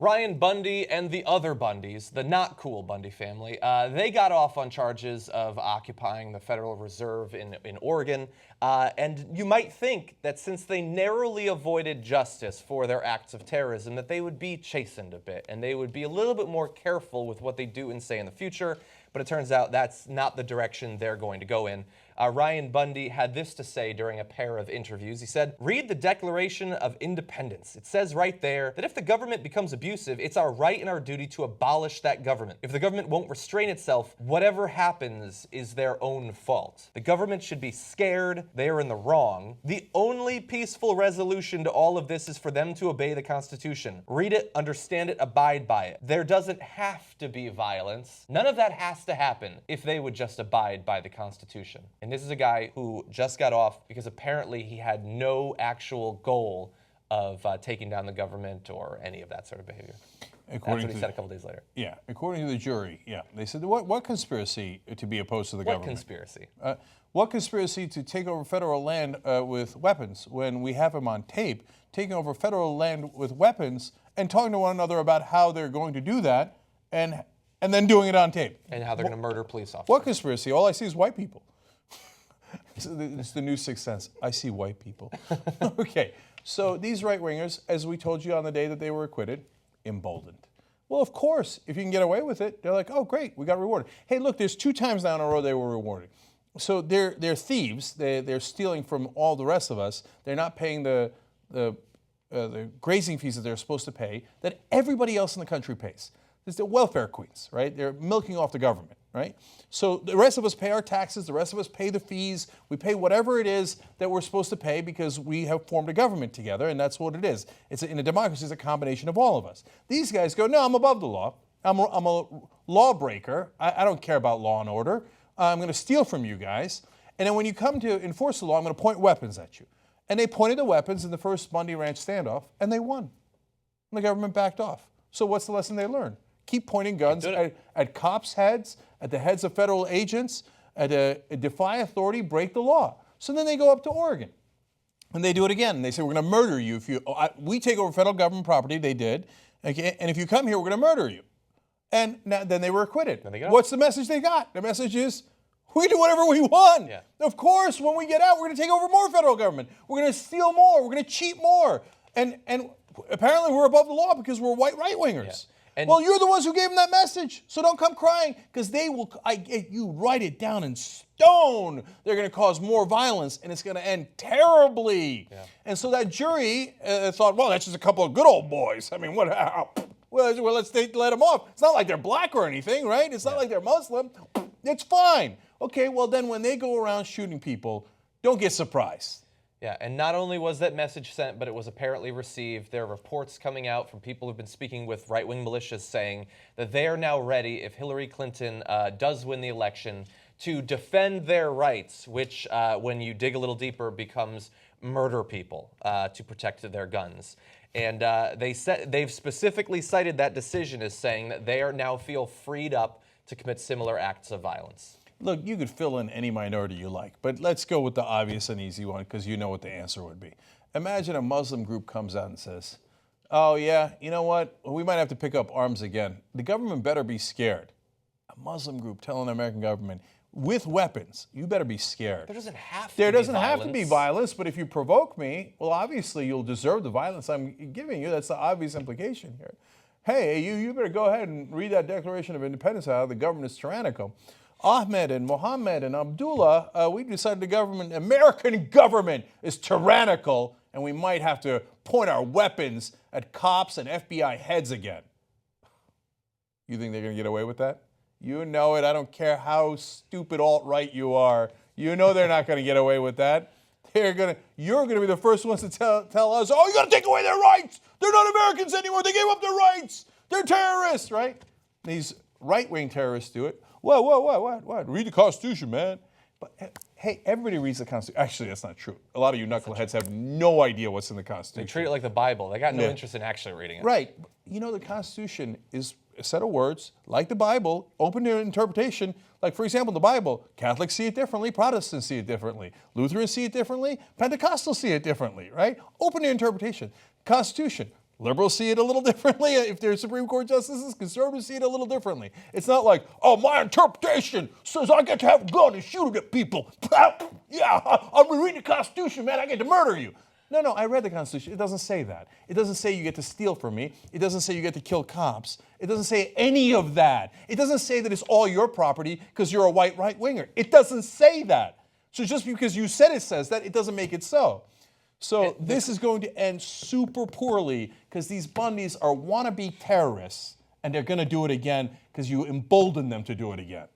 Ryan Bundy and the other Bundys, the not cool Bundy family, they got off on charges of occupying the Federal Reserve in Oregon. And you might think that since they narrowly avoided justice for their acts of terrorism, that they would be chastened a bit and they would be a little bit more careful with what they do and say in the future. But it turns out that's not the direction they're going to go in. Ryan Bundy had this to say during a pair of interviews. He said, "Read the Declaration of Independence. It says right there that if the government becomes abusive, it's our right and our duty to abolish that government. If the government won't restrain itself, whatever happens is their own fault. The government should be scared. They are in the wrong. The only peaceful resolution to all of this is for them to obey the Constitution. Read it, understand it, abide by it. There doesn't have to be violence. None of that has to happen if they would just abide by the Constitution." And this is a guy who just got off because apparently he had no actual goal of taking down the government or any of that sort of behavior. That's what he said a couple days later. Yeah, according to the jury, yeah. They said, what conspiracy to be opposed to the government? What conspiracy? What conspiracy to take over federal land with weapons when we have them on tape, taking over federal land with weapons and talking to one another about how they're going to do that and then doing it on tape. And how they're going to murder police officers. What conspiracy? All I see is white people. It's the new Sixth Sense. I see white people. Okay, so these right-wingers, as we told you on the day that they were acquitted, emboldened. Well, of course, if you can get away with it, they're like, oh, great, we got rewarded. Hey, look, there's 2 times now in a row they were rewarded. So they're thieves. They're stealing from all the rest of us. They're not paying the grazing fees that they're supposed to pay that everybody else in the country pays. It's the welfare queens, right? They're milking off the government, right? So the rest of us pay our taxes, the rest of us pay the fees, we pay whatever it is that we're supposed to pay because we have formed a government together, and that's what it is. In a democracy, it's a combination of all of us. These guys go, no, I'm above the law. I'm a lawbreaker. I don't care about law and order. I'm going to steal from you guys. And then when you come to enforce the law, I'm going to point weapons at you. And they pointed the weapons in the first Bundy Ranch standoff, and they won. And the government backed off. So what's the lesson they learned? Keep pointing guns at cops' heads, at the heads of federal agents, defy authority, break the law. So then they go up to Oregon, and they do it again. And they say, we're going to murder you if you. We take over federal government property. They did, okay, and if you come here, we're going to murder you. And then they were acquitted. What's the message they got? The message is, we do whatever we want. Yeah. Of course, when we get out, we're going to take over more federal government. We're going to steal more. We're going to cheat more. And apparently, we're above the law because we're white right-wingers. Yeah. Well, you're the ones who gave them that message, so don't come crying, because they will. You write it down in stone. They're going to cause more violence, and it's going to end terribly. Yeah. And so that jury thought, well, that's just a couple of good old boys. I mean, what? Well, let's let them off. It's not like they're black or anything, right? It's not like they're Muslim. It's fine. Okay, well, then when they go around shooting people, don't get surprised. Yeah, and not only was that message sent, but it was apparently received. There are reports coming out from people who've been speaking with right-wing militias saying that they are now ready, if Hillary Clinton does win the election, to defend their rights, which, when you dig a little deeper, becomes murder people to protect their guns. And they've specifically cited that decision as saying that they are now feel freed up to commit similar acts of violence. Look, you could fill in any minority you like, but let's go with the obvious and easy one because you know what the answer would be. Imagine a Muslim group comes out and says, oh yeah, you know what, we might have to pick up arms again. The government better be scared. A Muslim group telling the American government, with weapons, you better be scared. There doesn't have to be violence. There doesn't have to be violence, but if you provoke me, well, obviously you'll deserve the violence I'm giving you. That's the obvious implication here. Hey, you better go ahead and read that Declaration of Independence out. The government is tyrannical. Ahmed and Mohammed and Abdullah, we decided the American government is tyrannical, and we might have to point our weapons at cops and FBI heads again. You think they're going to get away with that? You know it. I don't care how stupid alt-right you are. You know they're not going to get away with that. You're going to be the first ones to tell us, oh, you got to take away their rights. They're not Americans anymore. They gave up their rights. They're terrorists, right? These right-wing terrorists do it. What? Read the Constitution, man. But hey, everybody reads the Constitution. Actually, that's not true. A lot of you knuckleheads have no idea what's in the Constitution. They treat it like the Bible. They got no interest in actually reading it. Right. You know, the Constitution is a set of words, like the Bible, open to interpretation. Like, for example, the Bible, Catholics see it differently, Protestants see it differently, Lutherans see it differently, Pentecostals see it differently, right? Open to interpretation. Constitution, Liberals see it a little differently. If they're Supreme Court justices, conservatives see it a little differently. It's not like, oh, my interpretation says I get to have a gun and shoot at people. Yeah, I'm reading the Constitution, man. I get to murder you. No, I read the Constitution. It doesn't say that. It doesn't say you get to steal from me. It doesn't say you get to kill cops. It doesn't say any of that. It doesn't say that it's all your property because you're a white right-winger. It doesn't say that. So just because you said it says that, it doesn't make it so. So this is going to end super poorly because these Bundys are wannabe terrorists, and they're going to do it again because you embolden them to do it again.